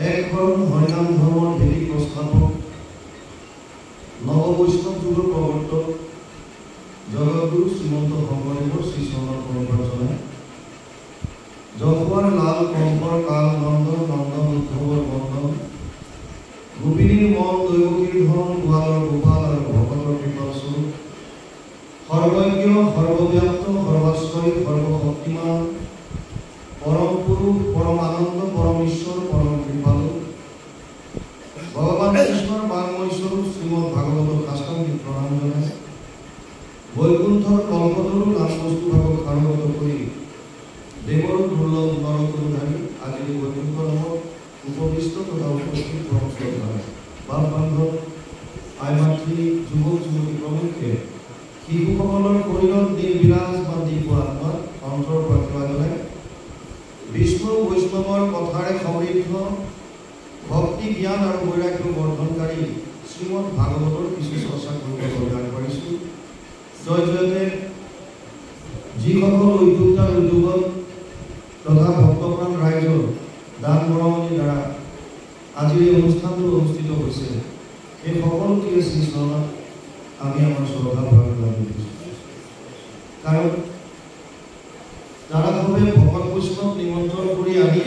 এখন হৰিনাম ধৰ্মৰ ভেটি প্ৰস্তাৱক নৱ বৈষ্ণৱ যুগৰ প্ৰৱৰ্তক জগতগুৰু শ্ৰীমন্ত শংকৰদেৱৰ শ্ৰীচৰণৰ পৰম্পৰা চলাই যশোৱাৰ লাল কংকৰ কাল নন্দন নন্দন উদ্ধৱৰ বন্দন গোপিনীৰ মন দৈৱকীৰ ধন গোৱালৰ গোপাল আৰু ভকতৰ কৃপা স্বৰূপ সৰ্বজ্ঞ সৰ্বব্যাপ্ত সৰ্বাশ্ৰয়ী সৰ্বশক্তিমান পৰম পুৰুষ পৰম আনন্দ পৰম ঈশ্বৰ পৰম কৃপালু ভগৱান কৃষ্ণৰ বাংময় স্বৰূপ শ্ৰীমদ ভাগৱতৰ কাষ্টাংগী প্ৰণাম জনাই বৈকুণ্ঠৰ কল্পতৰু নামবস্তুভাৱক আৰম্ভ কৰি দেৱৰ দুৰ্লভ নৰতৰুধাৰী আজি বৈকুণ্ঠ নামত উপবিষ্ট তথা উপস্থিত পৰমশ্ৰদ্ধাৰ বাপ বান্ধৱ আই মাতৃ যুৱক যুৱতী প্ৰমুখ্যে শিশুসকলৰ শৰীৰত বিৰাজমান দিব আত্মাত অন্তৰৰ পৰা সেৱা জনাই বিষ্ণু বৈষ্ণৱৰ কথাৰে সমৃদ্ধ ভক্তি জ্ঞান আৰু বৈৰাগ্য বৰ্ধনকাৰী শ্ৰীমদ ভাগৱতৰ কিছু চৰ্চা কৰিবলৈ আগবাঢ়িছোঁ। জয় জয়তে যিসকল উদ্যোক্তাৰ উদ্যোগত তথা ভক্তপ্ৰাণ ৰাইজৰ দান বৰঙণিৰ দ্বাৰা আজিৰ এই অনুষ্ঠানটো অনুষ্ঠিত হৈছে সেই সকলোকে শ্ৰীচৰণত আমি আমাৰ শ্ৰদ্ধা ভাৱে লাগি দিছোঁ। কাৰণ যাৰাভাৱে ভকত বৈষ্ণৱ নিমন্ত্ৰণ কৰি আহি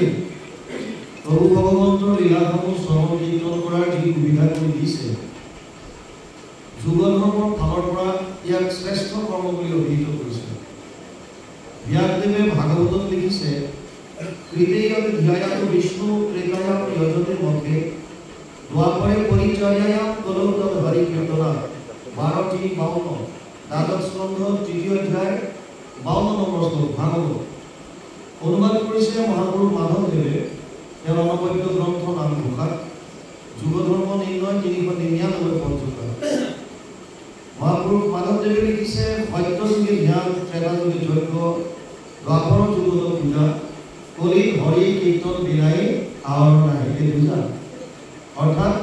প্ৰভু ভগৱন্তৰ লীলাসমূহ শ্ৰৱণ কীৰ্তন কৰাৰ যি সুবিধা কৰি দিছে যুগ ধৰ্মৰ ফালৰ পৰা ইয়াক শ্ৰেষ্ঠ কৰ্ম বুলি অভিহিত কৰিছে। ব্যাসদেৱে ভাগৱতত লিখিছে কৃতেয়ত ধ্যায়াত বিষ্ণু ত্ৰেতায়াম যজতে মধ্যে দ্বাপৰে পৰিচৰ্যায়াম কলৌ তৎ হৰি কীৰ্তনা 12-52 দ্বাদশ স্কন্ধ 3 অধ্যায় 52 নম্বৰ শ্লোক ভাগৱত অনুবাদ কৰিছে মহাপুৰুষ মাধৱদেৱে তেওঁৰ অনবদ্য গ্ৰন্থ নামঘোষাত যুগ ধৰ্ম নিৰ্ণয় 399 পঞ্চকা মহাপুৰুষ মাধৱদেৱে লিখিছে সত্য যুগে ধ্যান ত্ৰেতা যুগে যজ্ঞ দ্বাপৰ যুগত পূজা কলি হৰি কীৰ্তন বিনাই আৱৰণ নাহিকে পূজা অৰ্থাৎ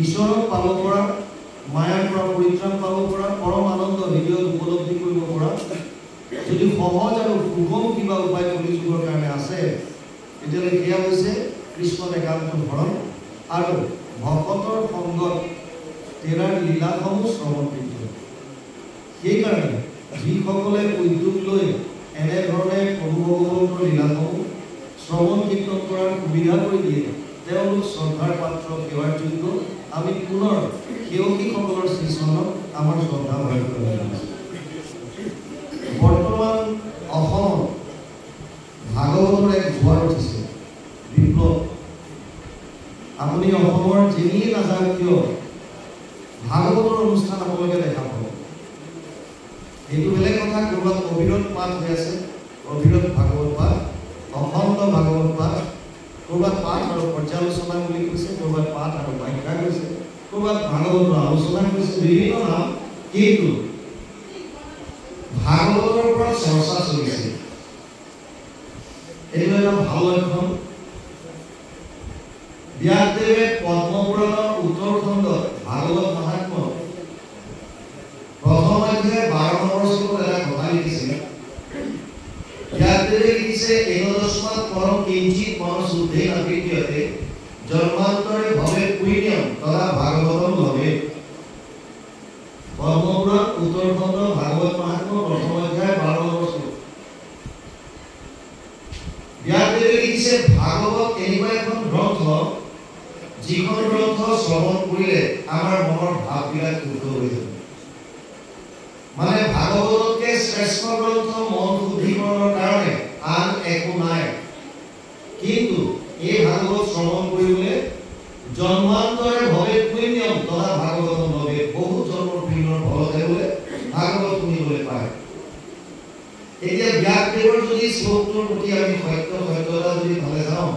ঈশ্বৰক পাব পৰা মায়াৰ পৰা পৰিত্ৰাণ পাব পৰা পৰম আনন্দ হৃদয়ত উপলব্ধি কৰিব পৰা যদি সহজ আৰু সুগম কিবা উপায় কলিযুগৰ কাৰণে আছে তেতিয়াহ'লে সেয়া হৈছে কৃষ্ণৰ একান্ত শৰণ আৰু ভকতৰ সংগত তেৰাৰ লীলাসমূহ শ্ৰৱণ কীৰ্তন। সেইকাৰণে যিসকলে উদ্যোগ লৈ এনেধৰণে প্ৰভু ভগৱন্তৰ লীলাসমূহ শ্ৰৱণ কীৰ্তন কৰাৰ সুবিধা কৰি দিয়ে তেওঁলোক শ্ৰদ্ধাৰ পাত্ৰ সেৱাৰ যোগ্য। আমি পুনৰ সেৱকীসকলৰ শ্ৰীচৰণত আমাৰ শ্ৰদ্ধা ভাৱে বৰ্তমান অসমত ভাগৱতৰ এক জোৱাৰ উঠিছে বিপ্লৱ। আপুনি অসমৰ যেনিয়ে নাযাওক কিয় ভাগৱতৰ অনুষ্ঠান আপোনালোকে দেখা পাব। এইটো বেলেগ কথা, ক'ৰবাত অবিৰত পাঠ হৈ আছে, অবিৰত ভাগৱত পাঠ, অখণ্ড ভাগৱত পাঠ, ক'ৰবাত পাঠ আৰু পৰ্যালোচনা বুলি কৈছে, ক'ৰবাত পাঠ আৰু ব্যাখ্যা কৈছে, ক'ৰবাত ভাগৱতৰ আলোচনা কৈছে, বিভিন্ন নাম, কিন্তু ভাগৱতৰ পৰা চৰ্চা চলিছে। এইটো এটা ভাল লক্ষণ। ব্যাসদেৱে পদ্মপুৰাণৰ উত্তৰ খণ্ডত ভাগৱত মহাত্ম্য প্ৰথম অধ্যায় 12 নম্বৰ শ্লোকত এটা কথা লিখিছে। ব্যাসদেৱে লিখিছে এনদস্মাৎ পৰম কিঞ্চিৎ মনঃশুদ্ধে অবিদ্যতে জন্মান্তৰে ভৱে পুণ্যম তথা ভাগৱতম ভৱে। পদ্মপুৰাণ উত্তৰ খণ্ড ভাগৱত মহাত্ম্য প্ৰথম অধ্যায় 12 নম্বৰ শ্লোক। ব্যাসদেৱে লিখিছে ভাগৱত এনেকুৱা এখন গ্ৰন্থ যিখন গ্ৰন্থ শ্ৰৱণ কৰিলে আমাৰ মনৰ ভাৱবিলাক শুদ্ধ হৈ যাব। মানে ভাগৱততকে শ্ৰেষ্ঠ গ্ৰন্থ মন শুদ্ধিকৰণৰ কাৰণে আন একো নাই। কিন্তু এই ভাগৱত শ্ৰৱণ কৰিবলৈ জন্মান্তৰে ভৱে পুণ্যম তথা ভাগৱতম ভৱে, বহু জন্মৰ পুণ্যৰ ফলতে বোলে ভাগৱত শুনিবলৈ পায়। এতিয়া ব্যাসদেৱৰ যদি শ্লোকটোৰ প্ৰতি আমি সত্যতা যদি ভালে যাওঁ,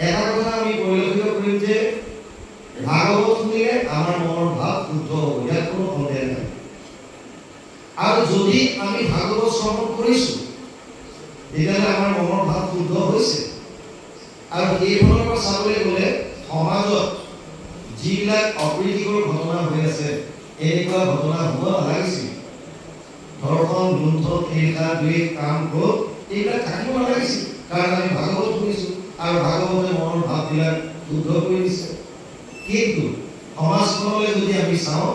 এটা কথা আমি পৰিলক্ষিত কৰিম যে ভাগৱত শুনিলে আমাৰ মনৰ ভাৱ শুদ্ধ হ'ব, ইয়াত কোনো সন্দেহ নাই। আৰু যদি আমি ভাগৱত শ্ৰৱণ কৰিছোঁ তেতিয়াহ'লে আমাৰ মনৰ ভাৱ শুদ্ধ হৈছে। আৰু এইফালৰ পৰা চাবলৈ গ'লে সমাজত যিবিলাক অপ্ৰীতিকৰ ঘটনা হৈ আছে, এনেকুৱা ঘটনা হ'ব নালাগিছিল। ধৰ্ষণ, লুণ্ঠন, হিংসা, দ্বেষ, কাম, ক্ৰোধ এইবিলাক থাকিব নালাগিছিল। কাৰণ আমি ভাগৱত শুনিছোঁ, আৰু ভাগৱতে মনৰ ভাৱবিলাক শুদ্ধ কৰি দিছে। কিন্তু সমাজখনলৈ যদি আমি চাওঁ,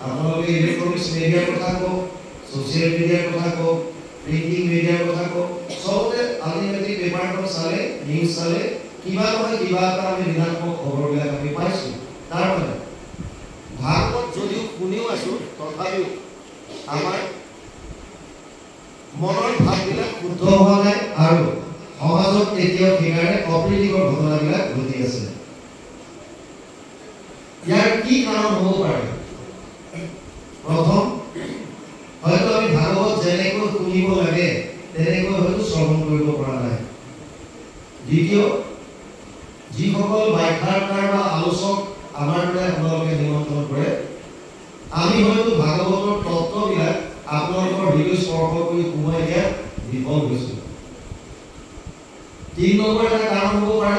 আপোনালোকে ইলেক্ট্ৰনিক্স মিডিয়াৰ কথা কওক, ছ'চিয়েল মিডিয়াৰ কথা কওক, প্ৰিণ্টিং মিডিয়াৰ কথা কওক, চবতে আল্টিমেটলি পেপাৰখন চালে, নিউজ চালে কিবা নহয় কিবা এটা আমি ঋণাত্মক খবৰবিলাক আমি পাইছোঁ। তাৰ মানে ভাগৱত যদিও শুনিও আছোঁ, তথাপিও আমাৰ মনৰ ভাৱবিলাক শুদ্ধ হোৱা নাই আৰু সমাজত এতিয়াও সেইকাৰণে অপ্ৰীতিকৰ ঘটনাবিলাক ঘটি আছে। ইয়াৰ কি কাৰণ হ'ব পাৰে? প্ৰথম, হয়তো আমি ভাগৱত যেনেকৈ শুনিব লাগে তেনেকৈ হয়তো শ্ৰৱণ কৰিব পৰা নাই। দ্বিতীয়, যিসকল ব্যাখ্যাকাৰ বা আলোচক আমাৰ দৰে আপোনালোকে নিমন্ত্ৰণ কৰে, আমি হয়তো ভাগৱতৰ তত্ত্ববিলাক আপোনালোকৰ হৃদয় স্পৰ্শ কৰি সোমাই দিয়াত বিফল হৈছোঁ। ৩ নম্বৰ এটা কাৰণ হ'ব পাৰে